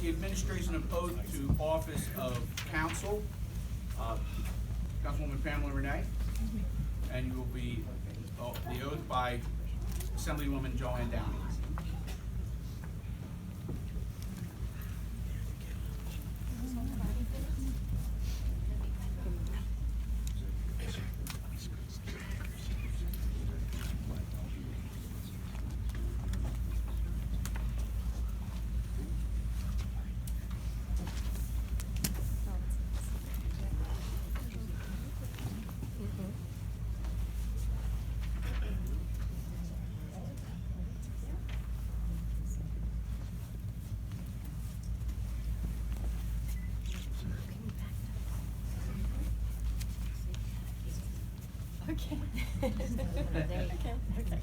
the administration of oath to office of council. Councilwoman Pamela Renee, and you will be the oath by Assemblywoman Joanne Downey. Okay. Okay.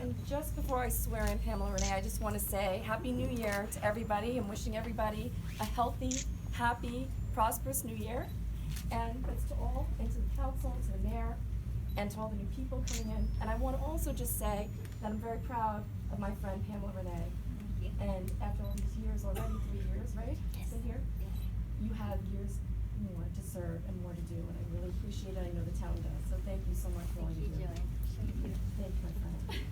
And just before I swear in Pamela Renee, I just want to say Happy New Year to everybody. I'm wishing everybody a healthy, happy, prosperous New Year. And that's to all, and to the council, to the mayor, and to all the new people coming in. And I want to also just say that I'm very proud of my friend Pamela Renee. And after all these years already, 3 years, right? Yes. Sit here. You have years more to serve and more to do, and I really appreciate it. I know the town does. So thank you so much for all you do. Thank you, my friend.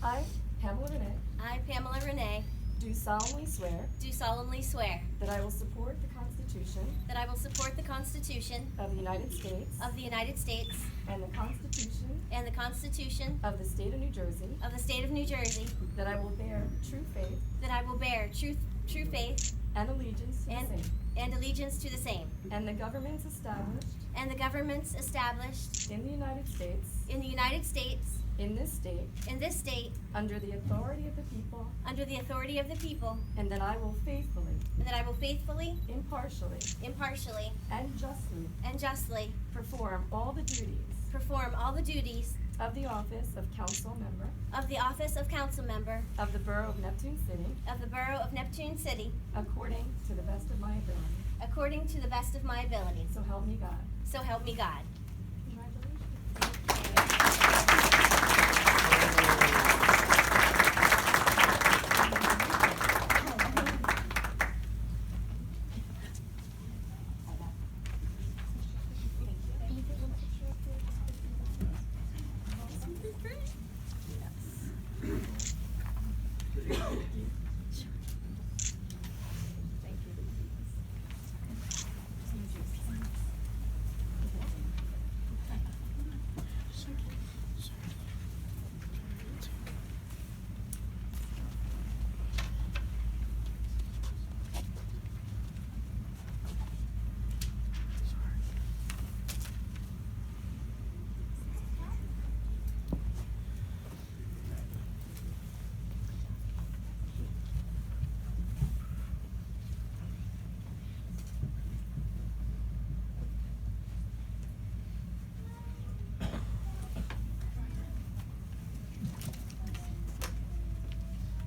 I, Pamela Renee, I, Pamela Renee, do solemnly swear do solemnly swear that I will support the Constitution that I will support the Constitution of the United States of the United States and the Constitution and the Constitution of the State of New Jersey, of the State of New Jersey, that I will bear true faith that I will bear true faith and allegiance to the same, and allegiance to the same, and the governments established and the governments established in the United States, in the United States, in this state, under the authority of the people, and that I will faithfully, and that I will faithfully, impartially, impartially, and justly perform all the duties of the office of council member of the office of council member of the Borough of Neptune City, of the Borough of Neptune City, according to the best of my ability. according to the best of my ability. So help me God. So help me God. Congratulations.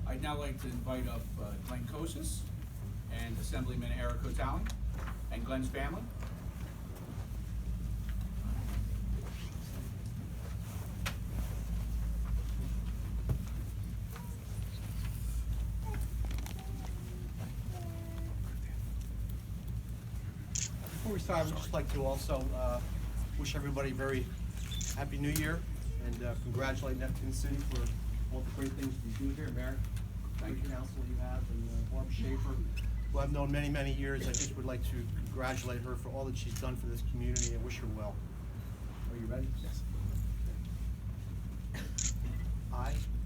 I'd now like to invite up Glenn Kosis and Assemblyman Eric Hotali and Glenn's family. Before we start, I would just like to also wish everybody a very happy New Year and congratulate Neptune City for all the great things you do here, Mayor. Thank you, council you have, and Barb Schaefer, who I've known many, many years. I just would like to congratulate her for all that she's done for this community and wish her well. Are you ready? Yes.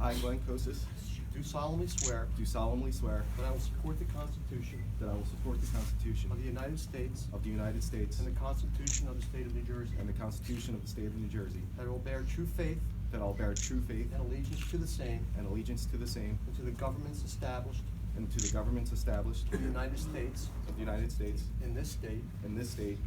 I, Glenn Kosis, Do solemnly swear do solemnly swear that I will support the Constitution that I will support the Constitution of the United States of the United States and the Constitution of the State of New Jersey, and the Constitution of the State of New Jersey, that I will bear true faith that I will bear true faith and allegiance to the same and allegiance to the same and to the governments established and to the governments established in the United States of the United States in this state and this state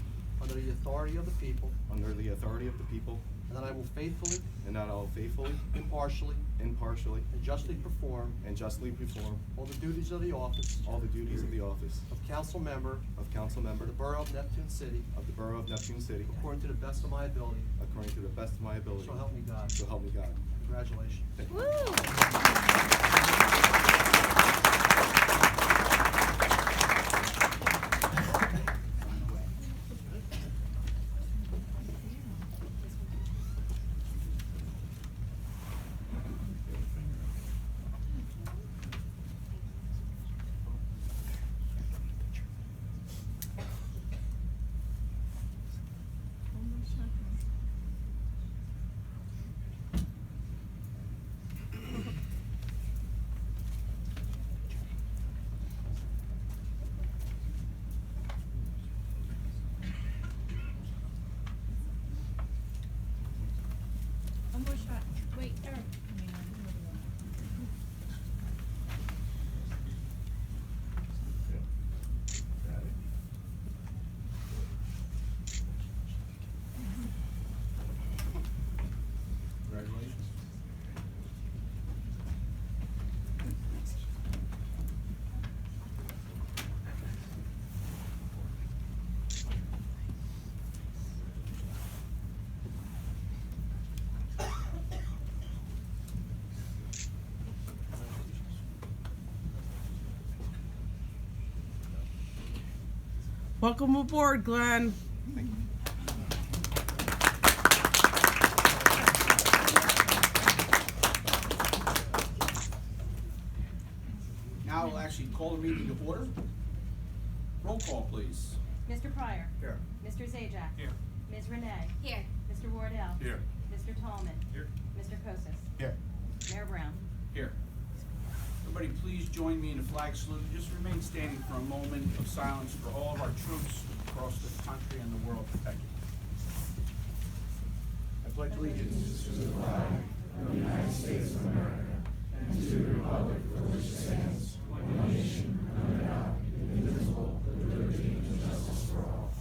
under the authority of the people, under the authority of the people, and that I will faithfully, and that I will faithfully, impartially, impartially, and justly perform and justly perform all the duties of the office all the duties of the office of council member of council member for the Borough of Neptune City, of the Borough of Neptune City, according to the best of my ability. according to the best of my ability. So help me God. So help me God. Congratulations. Thank you. Woo! One more shot. Wait, Eric. Congratulations. Welcome aboard, Glenn. Now we'll actually call the meeting to order. Roll call, please. Mr. Pryor. Here. Mr. Zajac. Here. Ms. Renee. Here. Mr. Wardell. Here. Mr. Tallman. Here. Mr. Kosis. Here. Mayor Brown. Here. Everybody, please join me in the flag salute. Just remain standing for a moment of silence for all of our troops across the country and the world. Thank you. I pledge allegiance to the flag of the United States of America and to the republic for which it stands, one nation, under God, indivisible, with liberty and justice for all.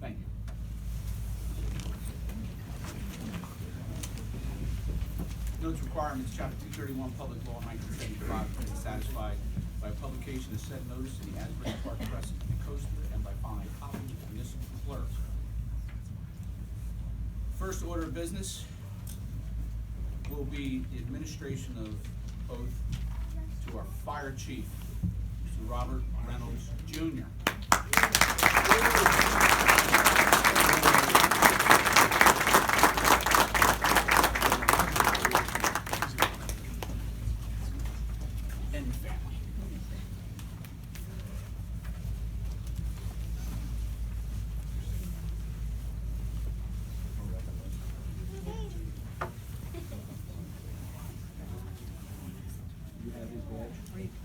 Thank you. Notes requirements, chapter 231, public law 1975, has been satisfied by publication of said notice in the Asbury Park Press and Coaster and by filing a copy with the municipal clerk. First order of business will be the administration of oath to our fire chief, Mr. Robert Reynolds, Jr. And the family.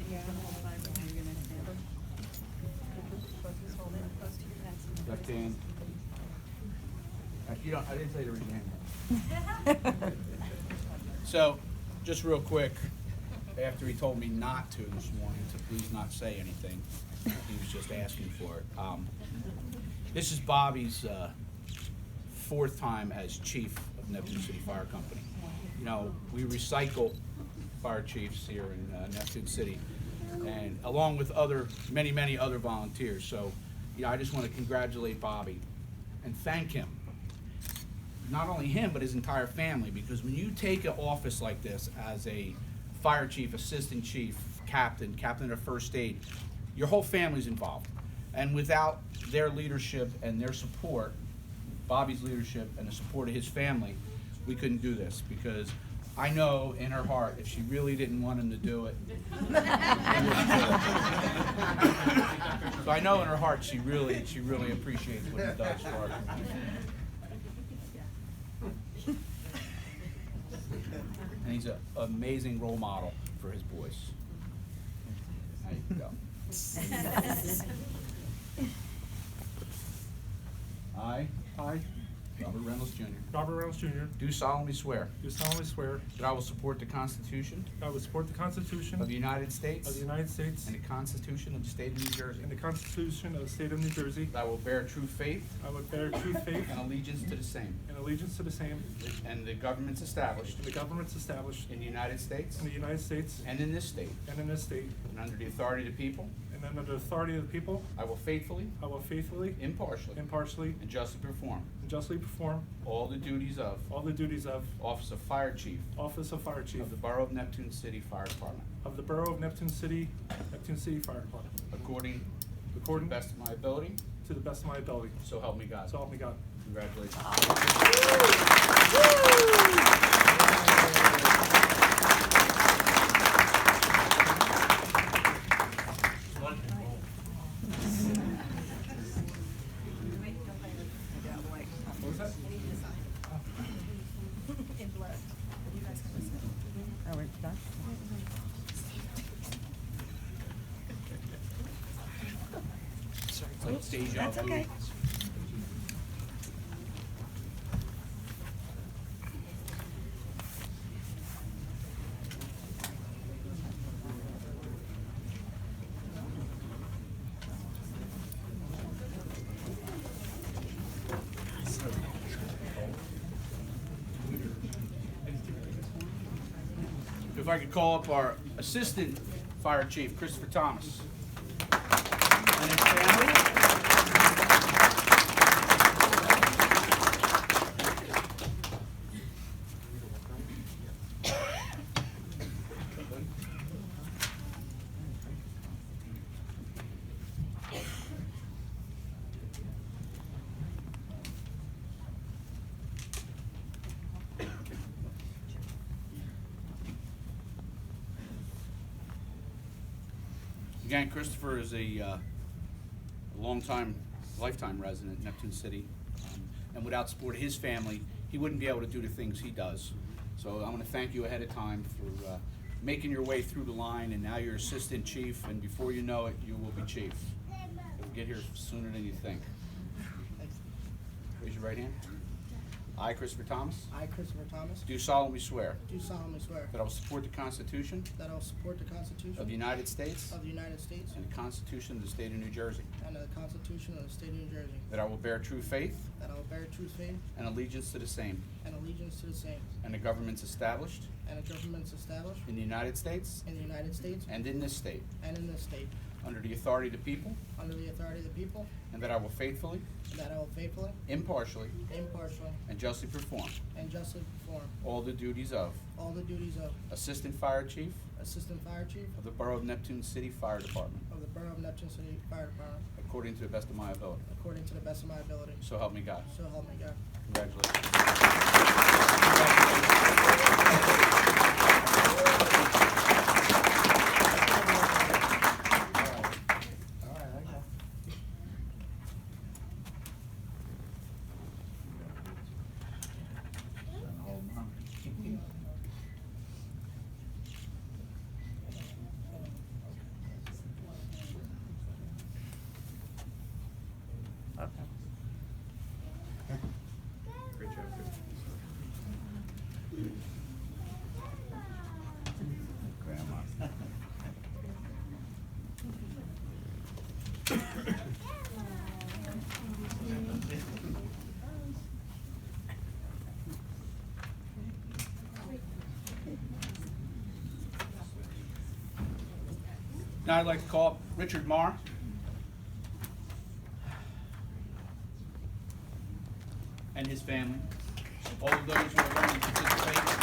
You have his badge? Left hand. You don't, I didn't say to raise your hand. So, just real quick, after he told me not to this morning, to please not say anything, he was just asking for it. This is Bobby's fourth time as chief of Neptune City Fire Company. You know, we recycle fire chiefs here in Neptune City, and along with many other volunteers. So, you know, I just want to congratulate Bobby and thank him. Not only him, but his entire family, because when you take an office like this as a fire chief, assistant chief, captain of first aid, your whole family's involved. And without their leadership and their support, Bobby's leadership and the support of his family, we couldn't do this, because I know in her heart, if she really didn't want him to do it, he wouldn't do it. So I know in her heart, she really appreciates what he does for our community. And he's an amazing role model for his boys. There you go. I Robert Reynolds Jr., Robert Reynolds Jr., do solemnly swear do solemnly swear that I will support the Constitution that I will support the Constitution of the United States of the United States and the Constitution of the State of New Jersey, and the Constitution of the State of New Jersey. that I will bear true faith I will bear true faith and allegiance to the same, and allegiance to the same, and the governments established and the governments established in the United States in the United States and in this state, and in this state, and under the authority of the people, and under the authority of the people, I will faithfully, I will faithfully, impartially, impartially, and justly perform and justly perform all the duties of all the duties of Office of Fire Chief Office of Fire Chief of the Borough of Neptune City Fire Department, of the Borough of Neptune City Fire Department, according to the according best of my ability, to the best of my ability. so help me God. So help me God. Congratulations. What was that? It's like deja vu. If I could call up our Assistant Fire Chief, Christopher Thomas. And his family. Again, Christopher is a longtime, lifetime resident in Neptune City. And without support of his family, he wouldn't be able to do the things he does. So I want to thank you ahead of time for making your way through the line, and now you're Assistant Chief, and before you know it, you will be Chief. You'll get here sooner than you think. Raise your right hand. I, Christopher Thomas, I, Christopher Thomas, do solemnly swear do solemnly swear that I will support the Constitution that I will support the Constitution of the United States of the United States and the Constitution of the State of New Jersey, and the Constitution of the State of New Jersey, that I will bear true faith that I will bear true faith and allegiance to the same, and allegiance to the same, and the governments established and the governments established in the United States in the United States and in this state, and in this state, under the authority of the people, under the authority of the people, and that I will faithfully, and that I will faithfully, impartially, impartially, and justly perform and justly perform all the duties of all the duties of Assistant Fire Chief Assistant Fire Chief of the Borough of Neptune City Fire Department, of the Borough of Neptune City Fire Department, according to the best of my ability. according to the best of my ability. So help me God. So help me God. Congratulations. Great job, Chris. Grandma. Now I'd like to call up Richard Marr. And his family, all of those who are going to participate.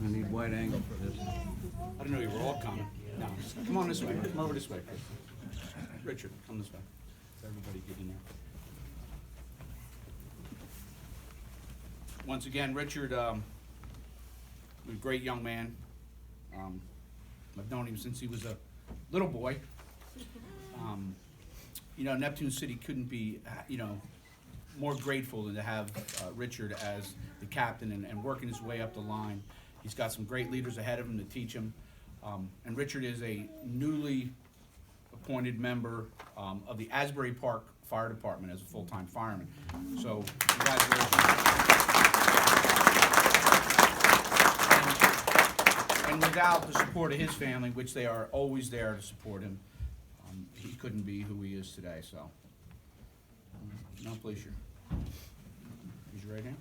I need wide angle for this. I didn't know you were all coming. No, come on this way. Come over this way, Chris. Richard, come this way. Let everybody get in there. Once again, Richard, a great young man. I've known him since he was a little boy. You know, Neptune City couldn't be, more grateful than to have Richard as the captain and working his way up the line. He's got some great leaders ahead of him to teach him. And Richard is a newly appointed member of the Asbury Park Fire Department as a full-time fireman. So congratulations. And without the support of his family, which they are always there to support him, he couldn't be who he is today, so. Now please raise your right hand.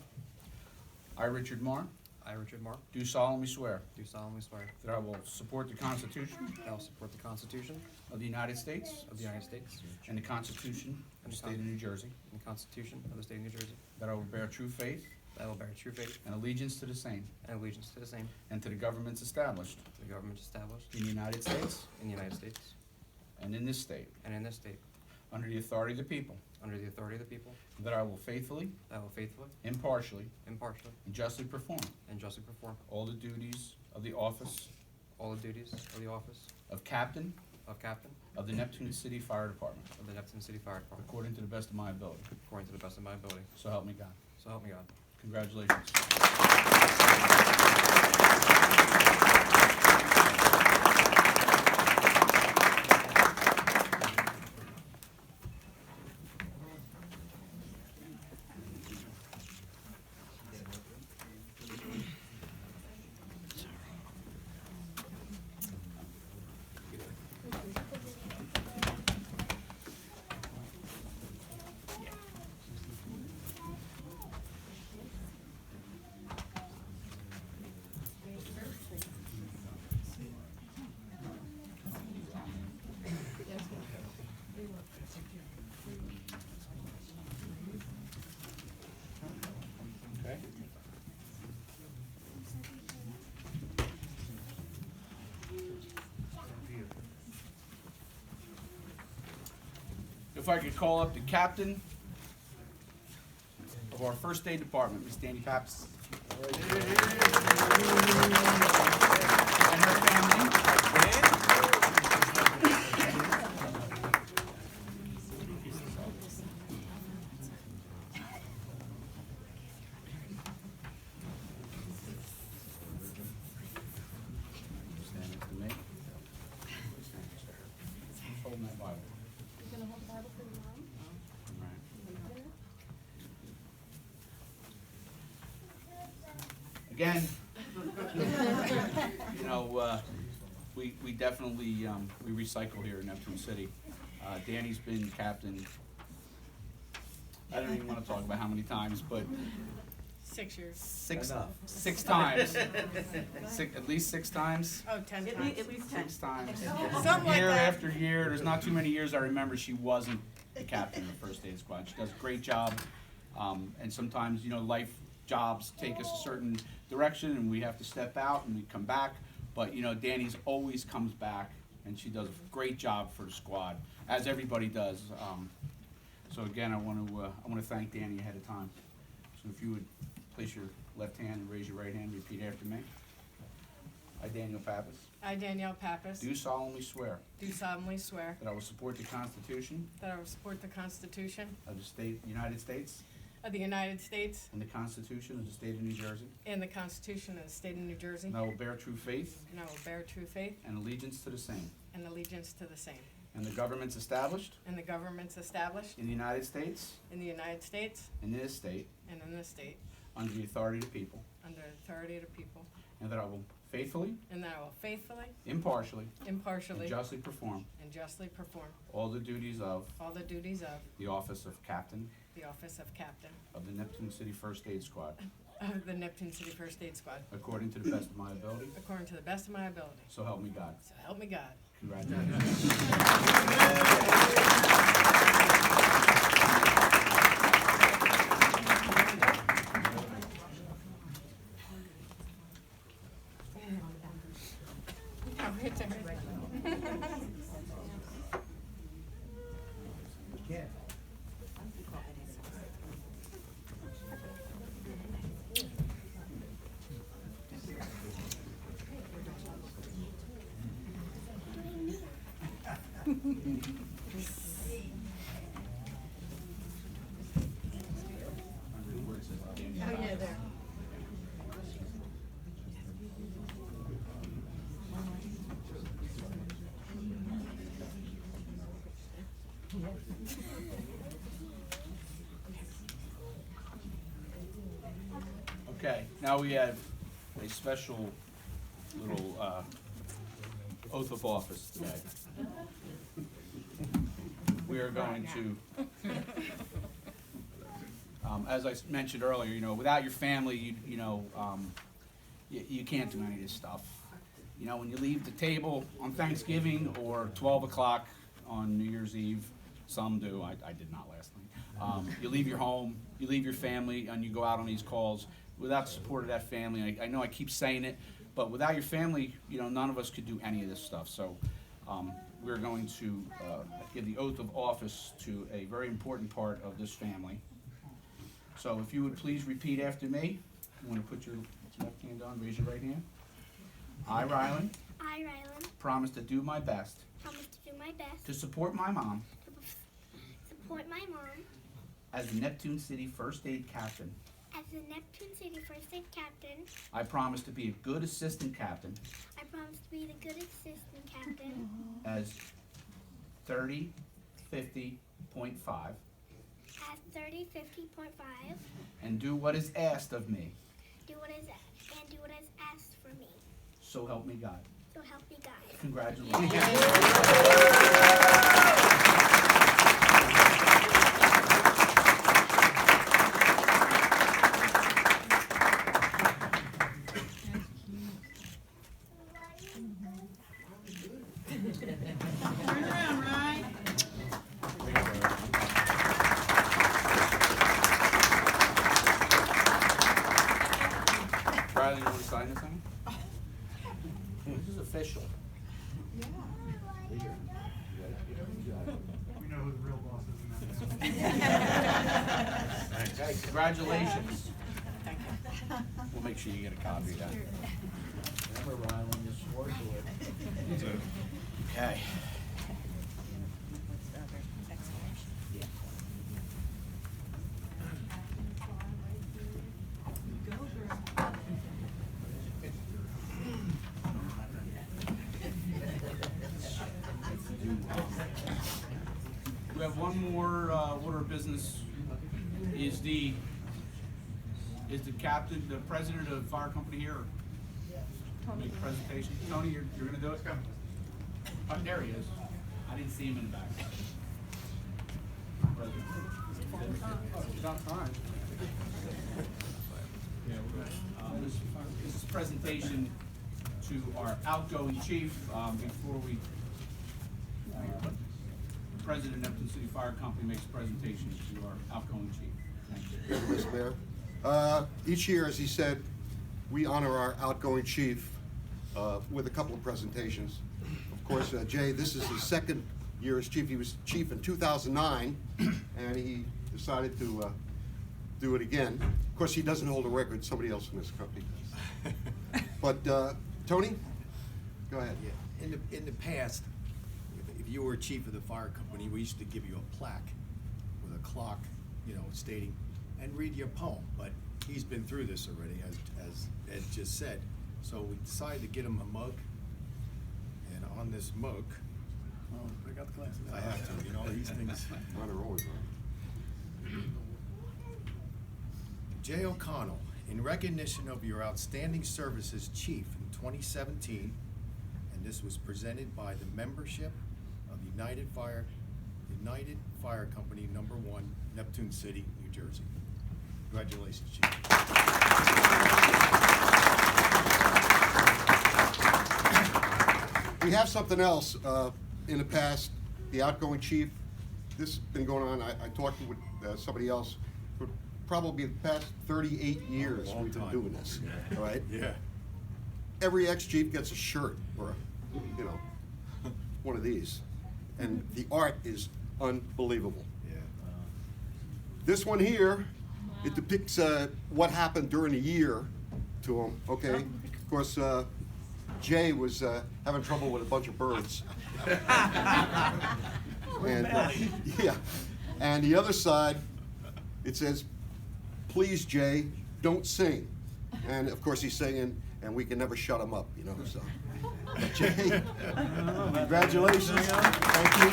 I, Richard Marr, I, Richard Marr, do solemnly swear do solemnly swear that I will support the Constitution that I will support the Constitution of the United States of the United States and the Constitution of the State of New Jersey, and the Constitution of the State of New Jersey, that I will bear true faith that I will bear true faith and allegiance to the same and allegiance to the same, and to the governments established to the government established in the United States in the United States and in this state, and in this state, under the authority of the people, under the authority of the people, that I will faithfully, that I will faithfully, impartially, impartially, and justly perform and justly perform all the duties of the office all the duties of the office of Captain of Captain of the Neptune City Fire Department, of the Neptune City Fire Department, according to the best of my ability. according to the best of my ability. So help me God. So help me God. Congratulations. Okay. If I could call up the captain of our first aid department, Miss Danny Pappas. And her family. Stand next to me. Who's holding that Bible? You gonna hold the Bible for your mom? Again, you know, we definitely, we recycle here in Neptune City. Danny's been captain, I don't even wanna talk about how many times, but 6 years. six times. At least 6 times. Oh, 10 times. At least 6 times. Something like Year that. after year, there's not too many years I remember she wasn't the captain of the first aid squad. She does a great job, and sometimes, you know, life jobs take us a certain direction and we have to step out and we come back, but, you know, Danny's always comes back and she does a great job for the squad, as everybody does. So again, I want to thank Danny ahead of time. So if you would place your left hand and raise your right hand, repeat after me. I, Daniel Pappas, I, Danielle Pappas, do solemnly swear do solemnly swear that I will support the Constitution that I will support the Constitution of the United States of the United States and the Constitution of the State of New Jersey, and the Constitution of the State of New Jersey, and I will bear true faith and I will bear true faith and allegiance to the same, and allegiance to the same, and the governments established and the governments established in the United States in the United States and in this state and in this state, under the authority of the people, under the authority of the people, and that I will faithfully, and that I will faithfully, impartially, impartially, and justly perform and justly perform all the duties of all the duties of the office of Captain the office of Captain of the Neptune City First Aid Squad, of the Neptune City First Aid Squad, according to the best of my ability. according to the best of my ability. So help me God. So help me God. Congratulations. Okay, now we have a special little oath of office today. We are going to, as I mentioned earlier, without your family, you can't do any of this stuff. When you leave the table on Thanksgiving or 12 o'clock on New Year's Eve, some do, I did not last night. You leave your home, you leave your family, and you go out on these calls. Without the support of that family, I know I keep saying it, but without your family, none of us could do any of this stuff. So we're going to give the oath of office to a very important part of this family. So if you would please repeat after me. You want to put your left hand on, raise your right hand. I, Rylan, I, Rylan, promise to do my best promise to do my best to support my mom to support my mom as the Neptune City First Aid Captain. as the Neptune City First Aid Captain. I promise to be a good assistant captain I promise to be the good assistant captain as 3050.5 at 3050.5. and do what is asked of me. Do what is asked for me. So help me God. So help me God. Congratulations. Riley, you want to sign this thing? This is official. We know who the real boss is in that. Okay, congratulations. We'll make sure you get a copy of that. Remember, Rylan, you swore to it. Okay. We have one more order of business. Is the captain, the president of the fire company here? Make a presentation. Tony, you're gonna do it? Oh, there he is. I didn't see him in the back. It's not time. This is a presentation to our outgoing chief, before we, the president of Neptune City Fire Company makes a presentation to our outgoing chief. Thank you. Mr. Mayor. Each year, as he said, we honor our outgoing chief with a couple of presentations. Of course, Jay, this is his second year as chief. He was chief in 2009, and he decided to do it again. Of course, he doesn't hold a record. Somebody else in this company does. But Tony, go ahead. Yeah. In the past, if you were chief of the fire company, we used to give you a plaque with a clock, stating, and read your poem. But he's been through this already, as Ed just said. So we decided to get him a mug. And on this mug, break out the glasses. I have to, these things. Mine are always on. Jay O'Connell, in recognition of your outstanding service as chief in 2017, and this was presented by the membership of United Fire Company Number 1, Neptune City, New Jersey. Congratulations, Chief. We have something else. In the past, the outgoing chief, this has been going on, I talked with somebody else, for probably the past 38 years we've been doing this, all right? Yeah. Every ex-chief gets a shirt or, one of these. And the art is unbelievable. Yeah. This one here, it depicts what happened during the year to him, okay? Of course, Jay was having trouble with a bunch of birds. And, yeah. And the other side, it says, "Please, Jay, don't sing." And of course, he's singing, and we can never shut him up, so. Jay, congratulations. Thank you.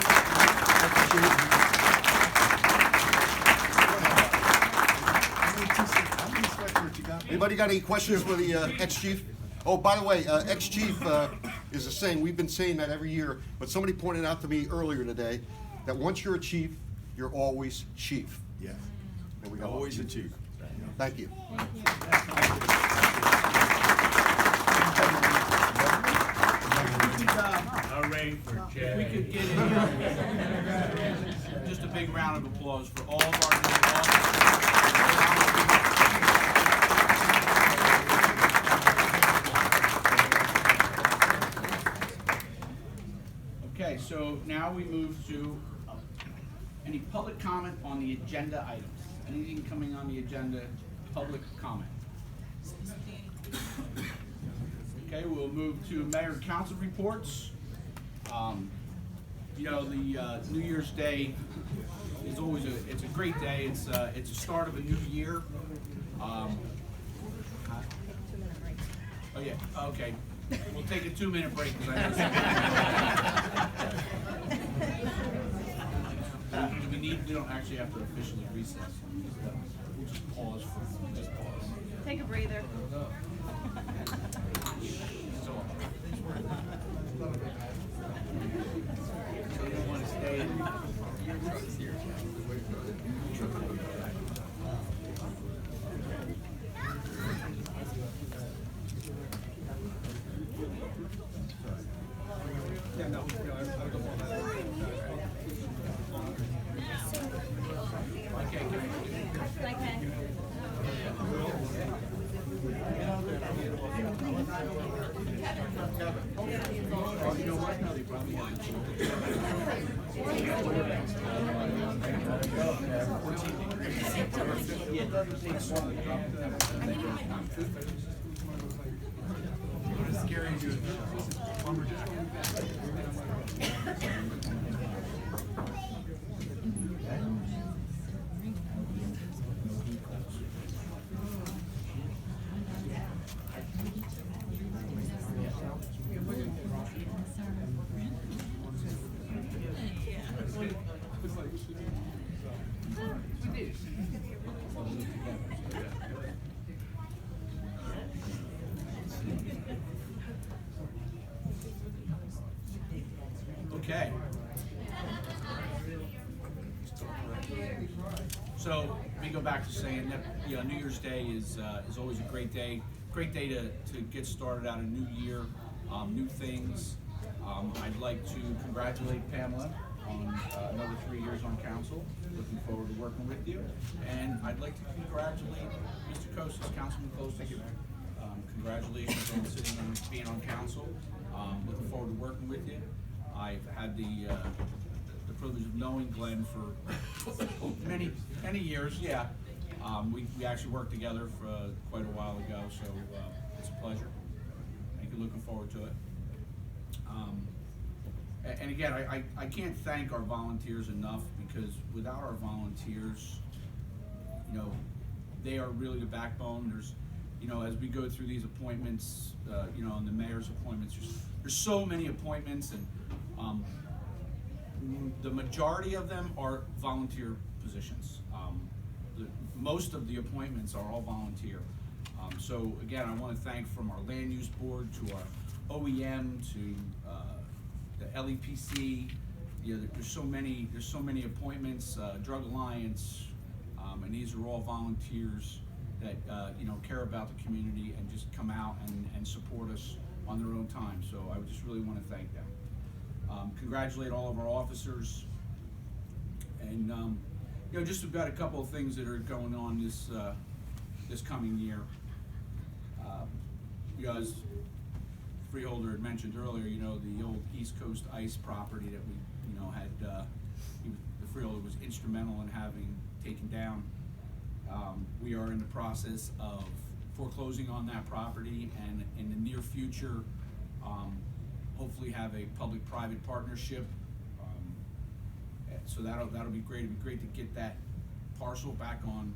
How many sweatshirts you got? Anybody got any questions for the ex-chief? Oh, by the way, ex-chief is a saying, we've been saying that every year, but somebody pointed out to me earlier today that once you're a chief, you're always chief. Yeah, And we got always a chief. Thank you. Hooray for Jay. If we could get just a big round of applause for all of our new officers. Okay, so now we move to any public comment on the agenda items. Anything coming on the agenda, public comment. Okay, we'll move to mayor and council reports. You know, the New Year's Day is always it's a great day. It's a start of a new year. Oh yeah, okay. We'll take a 2-minute break. Do we don't actually have to officially recess. We'll just pause for just pause. Take a breather. They don't want to stay in. Yeah, no, I don't want that. You know what? No, they probably haven't. Okay. So we go back to saying that New Year's Day is always a great day. Great day to get started out a new year, new things. I'd like to congratulate Pamela on another 3 years on council. Looking forward to working with you. And I'd like to congratulate Mr. Kostas, Councilman Kostas. Congratulations on sitting and being on council. Looking forward to working with you. I've had the privilege of knowing Glenn for many years. Yeah, we actually worked together for quite a while ago, so it's a pleasure. Thank you. Looking forward to it. And again, I can't thank our volunteers enough, because without our volunteers, they are really the backbone. There's, as we go through these appointments, and the mayor's appointments, there's so many appointments, and the majority of them are volunteer positions. Most of the appointments are all volunteer. So again, I want to thank, from our land use board to our OEM to the LEPC. There's so many appointments. Drug Alliance, and these are all volunteers that care about the community and just come out and support us on their own time. So I just really want to thank them. Congratulate all of our officers, and just about a couple of things that are going on this coming year. As Freeholder had mentioned earlier, the old East Coast Ice property that we had, the Freeholder was instrumental in having taken down. We are in the process of foreclosing on that property, and in the near future, hopefully have a public-private partnership. So that'll be great. It'd be great to get that parcel back on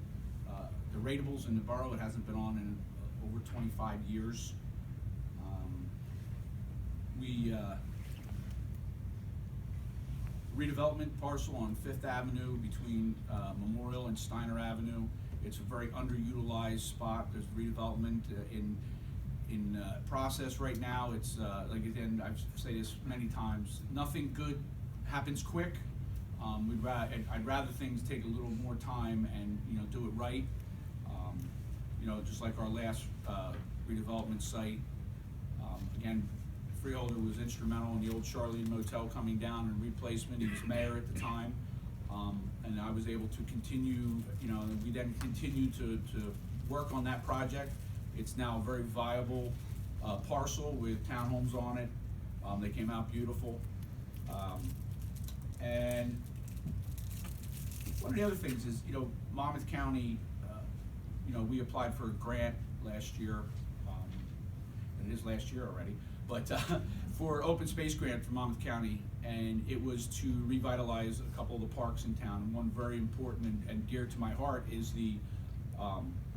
the ratables in the borough. It hasn't been on in over 25 years. Redevelopment parcel on 5th Avenue between Memorial and Steiner Avenue It's a very underutilized spot. There's redevelopment in process right now. It's like again, I've said this many times. Nothing good happens quick. I'd rather things take a little more time and do it right. Just like our last redevelopment site. Again, Freeholder was instrumental in the old Charlene Motel coming down and replacement. He was mayor at the time. And I was able to continue, we then continued to work on that project. It's now a very viable parcel with townhomes on it. They came out beautiful. And one of the other things is, Monmouth County, we applied for a grant last year, and it is last year already, but for open space grant for Monmouth County, and it was to revitalize a couple of the parks in town. And one very important and dear to my heart is the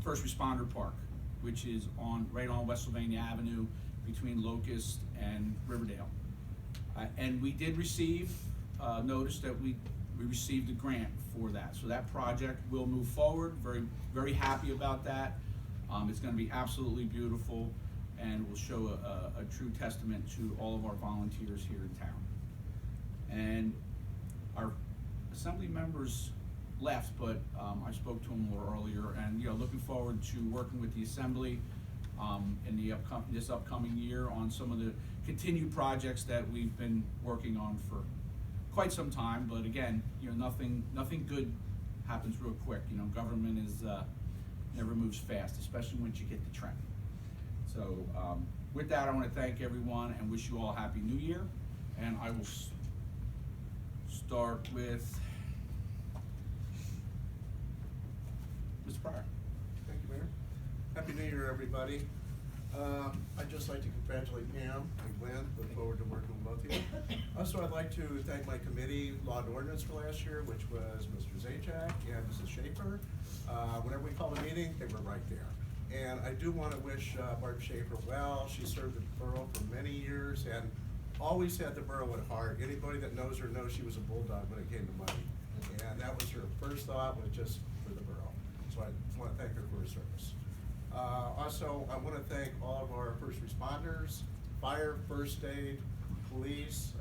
First Responder Park, which is right on West Sylvania Avenue between Locust and Riverdale. And we did receive notice that we received a grant for that. So that project will move forward. Very, very happy about that. It's going to be absolutely beautiful and will show a true testament to all of our volunteers here in town. And our assembly members left, but I spoke to them more earlier, and looking forward to working with the assembly in this upcoming year on some of the continued projects that we've been working on for quite some time. But again, nothing good happens real quick. Government is never moves fast, especially once you get the trend. So with that, I want to thank everyone and wish you all a Happy New Year. And I will start with Mr. Pryor. Thank you, Mayor. Happy New Year, everybody. I'd just like to congratulate Pam and Glenn. Look forward to working with both of you. Also, I'd like to thank my committee, Law and Ordinance, for last year, which was Mr. Zajac and Mrs. Schaefer. Whenever we called a meeting, they were right there. And I do want to wish Barb Schaefer well. She served the borough for many years and always had the borough at heart. Anybody that knows her knows she was a bulldog when it came to money. And that was her first thought, was just for the borough. So I want to thank her for her service. Also, I want to thank all of our first responders, fire, first aid, police.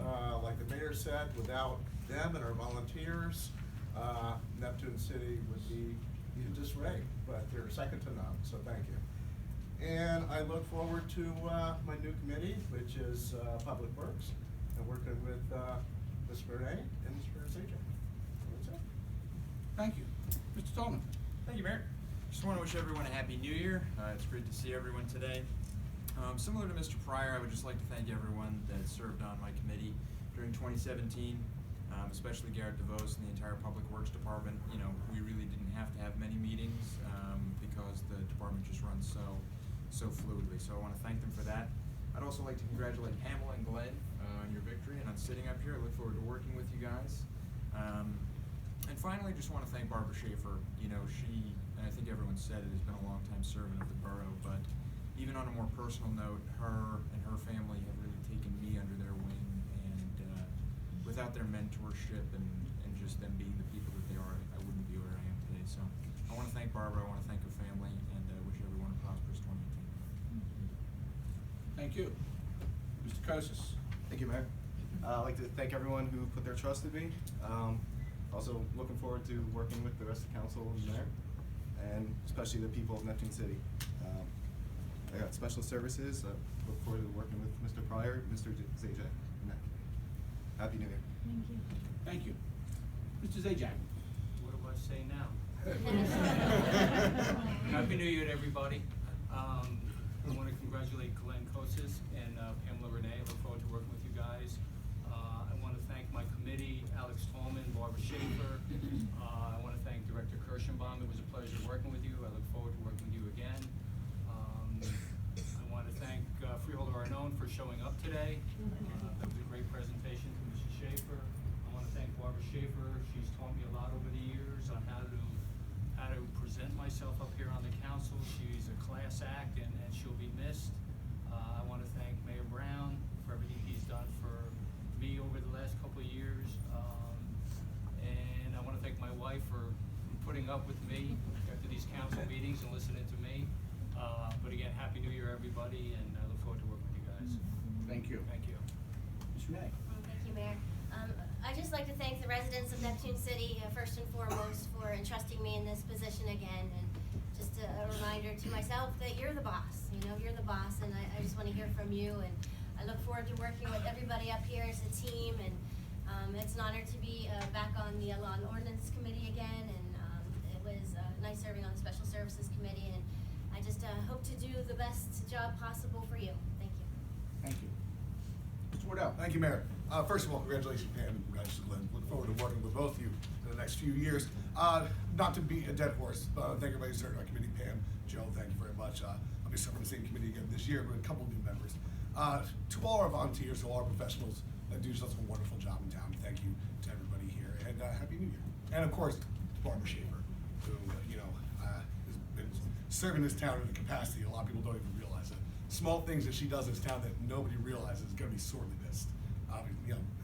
Like the mayor said, without them and our volunteers, Neptune City would be in disarray, but they're second to none, so thank you. And I look forward to my new committee, which is Public Works, and working with Ms. Renee and Mr. Zajac. That's it. Thank you. Mr. Tolman. Thank you, Mayor. Just want to wish everyone a Happy New Year. It's great to see everyone today. Similar to Mr. Pryor, I would just like to thank everyone that served on my committee during 2017, especially Garrett DeVos and the entire Public Works Department. We really didn't have to have many meetings because the department just runs so fluidly. So I want to thank them for that. I'd also like to congratulate Pamela and Glenn on your victory and on sitting up here. I look forward to working with you guys. And finally, just want to thank Barbara Schaefer. She, and I think everyone said it, has been a long time servant of the borough, but even on a more personal note, her and her family have really taken me under their wing, and without their mentorship and just them being the people that they are, I wouldn't be where I am today. So I want to thank Barbara, I want to thank her family, and wish everyone a prosperous 2018. Thank you. Mr. Kosis. Thank you, Mayor. I'd like to thank everyone who put their trust in me. Also looking forward to working with the rest of the council and the mayor, and especially the people of Neptune City. I got special services. Look forward to working with Mr. Pryor, Mr. Zajac. Happy New Year. Thank you. Mr. Zajac. What do I say now? Happy New Year to everybody. I want to congratulate Glenn Kosis and Pamela Renee. I look forward to working with you guys. I want to thank my committee, Alex Tallman, Barbara Schaefer. I want to thank Director Kirschenbaum. It was a pleasure working with you. I look forward to working with you again. I want to thank Freeholder Arnone for showing up today. That was a great presentation from Mrs. Schaefer. I want to thank Barbara Schaefer. She's taught me a lot over the years on how to present myself up here on the council. She's a class act, and she'll be missed. I want to thank Mayor Brown for everything he's done for me over the last couple of years. And I want to thank my wife for putting up with me after these council meetings and listening to me. But again, Happy New Year, everybody, and I look forward to working with you guys. Thank you. Thank you. Ms. Renee? Thank you, Mayor. I'd just like to thank the residents of Neptune City, first and foremost, for entrusting me in this position again. And just a reminder to myself that you're the boss. You know, you're the boss, and I just want to hear from you. And I look forward to working with everybody up here as a team. And it's an honor to be back on the Law and Ordinance Committee again. And it was nice serving on the Special Services Committee. And I just hope to do the best job possible for you. Thank you. Thank you. Mr. Wardell? Thank you, Mayor. First of all, congratulations, Pam, and congratulations, Glenn. Look forward to working with both of you in the next few years. Not to beat a dead horse, but thank everybody who served on committee. Pam, Joe, thank you very much. I'll be serving the same committee again this year with a couple of new members. To all our volunteers, to all our professionals that do such a wonderful job in town, thank you to everybody here, and Happy New Year. And of course, to Barbara Schaefer, who, has been serving this town in a capacity a lot of people don't even realize it. Small things that she does in this town that nobody realizes is gonna be sorely missed.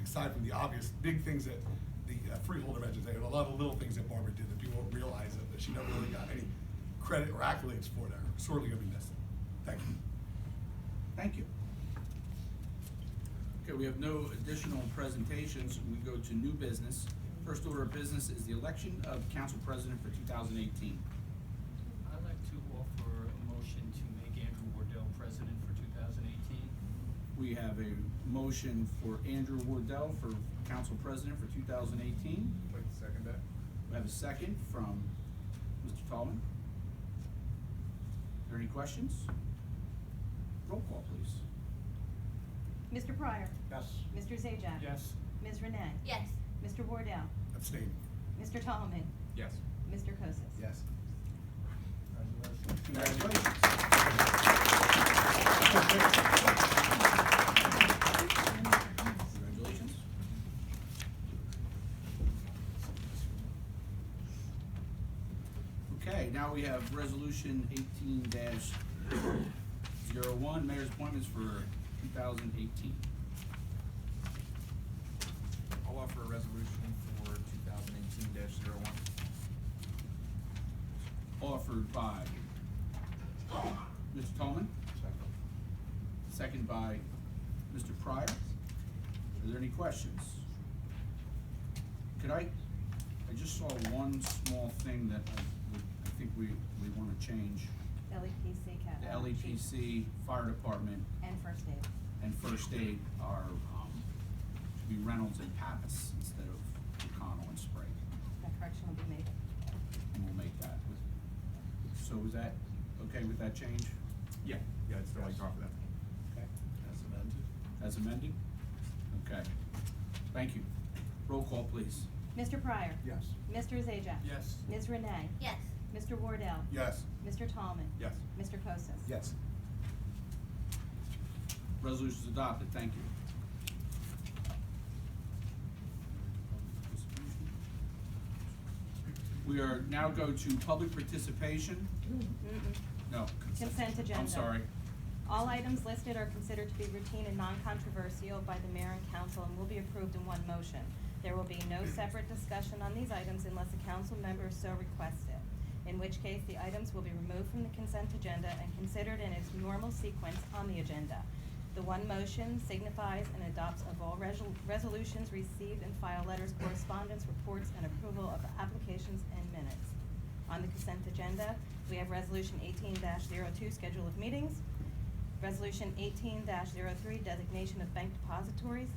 Aside from the obvious big things that the freeholder mentioned, there are a lot of little things that Barbara did that people don't realize that she never really got any credit or accolades for that are sorely gonna be missed. Thank you. Thank you. Okay, we have no additional presentations. We go to new business. First order of business is the election of council president for 2018. I'd like to offer a motion to make Andrew Wardell president for 2018. We have a motion for Andrew Wardell for council president for 2018. I'd like to second that. We have a second from Mr. Tallman. Are there any questions? Roll call, please. Mr. Pryor. Yes. Mr. Zajac. Yes. Ms. Renee. Yes. Mr. Wardell. Abstain. Mr. Tallman. Yes. Mr. Kosis. Yes. Congratulations. Congratulations. Okay, now we have resolution 18-01, mayor's appointments for 2018. I'll offer a resolution for 2018-01. Offered by Mr. Tallman. Second by Mr. Pryor. Are there any questions? I just saw one small thing that I think we want to change. LEPC cap. The LEPC, fire department, And first aid. and first aid are, should be Reynolds and Pappas instead of O'Connell and Sprague. That correction will be made. And we'll make that with, so is that okay with that change? Yeah, I'd still like to offer that. Okay. As amended. As amended? Okay. Thank you. Roll call, please. Mr. Pryor. Yes. Mr. Zajac. Yes. Ms. Renee. Yes. Mr. Wardell. Yes. Mr. Tallman. Yes. Mr. Kosis. Yes. Resolution is adopted. Thank you. We are now go to public participation. No. Consent agenda. I'm sorry. All items listed are considered to be routine and non-controversial by the mayor and council and will be approved in one motion. There will be no separate discussion on these items unless a council member so requests it, in which case the items will be removed from the consent agenda and considered in its normal sequence on the agenda. The one motion signifies and adopts of all resolutions received and file letters, correspondence, reports, and approval of applications and minutes. On the consent agenda, we have Resolution 18-02, Schedule of Meetings, Resolution 18-03, Designation of Bank Depositories,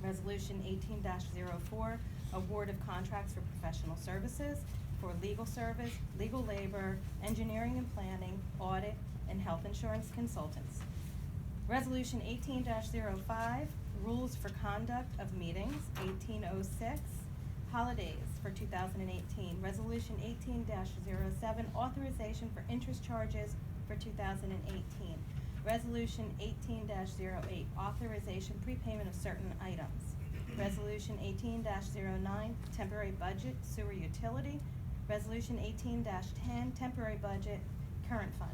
Resolution 18-04, Award of Contracts for Professional Services for legal service, legal labor, engineering and planning, audit, and health insurance consultants. Resolution 18-05, Rules for Conduct of Meetings, 1806, Holidays for 2018. Resolution 18-07, Authorization for Interest Charges for 2018. Resolution 18-08, Authorization prepayment of certain items. Resolution 18-09, Temporary Budget, Sewer Utility. Resolution 18-10, Temporary Budget, Current Fund.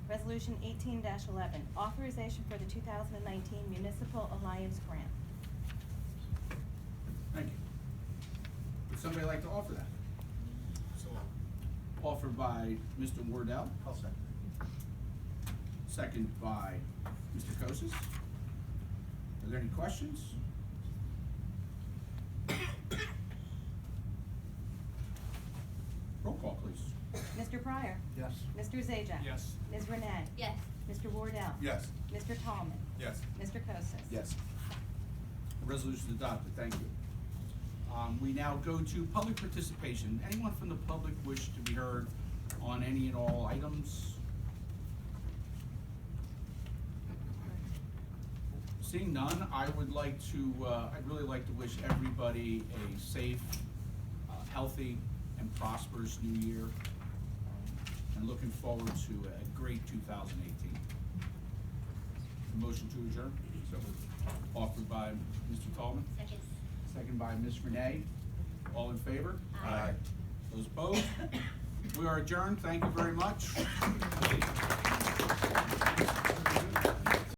Resolution 18-11, Authorization for the 2019 Municipal Alliance Grant. Thank you. Would somebody like to offer that? Offered by Mr. Wardell. I'll second. Second by Mr. Kosis. Are there any questions? Roll call, please. Mr. Pryor. Yes. Mr. Zajac, Yes. Ms. Renee. Yes. Mr. Wardell. Yes. Mr. Tallman. Yes. Mr. Kosis. Yes. Resolution adopted, thank you. We now go to public participation. Anyone from the public wish to be heard on any and all items? Seeing none, I would like to, I'd really like to wish everybody a safe, healthy, and prosperous new year. And looking forward to a great 2018. Motion to adjourn? So moved. Offered by Mr. Tallman. Second. Second by Ms. Renee. All in favor? Aye. Those opposed? We are adjourned. Thank you very much.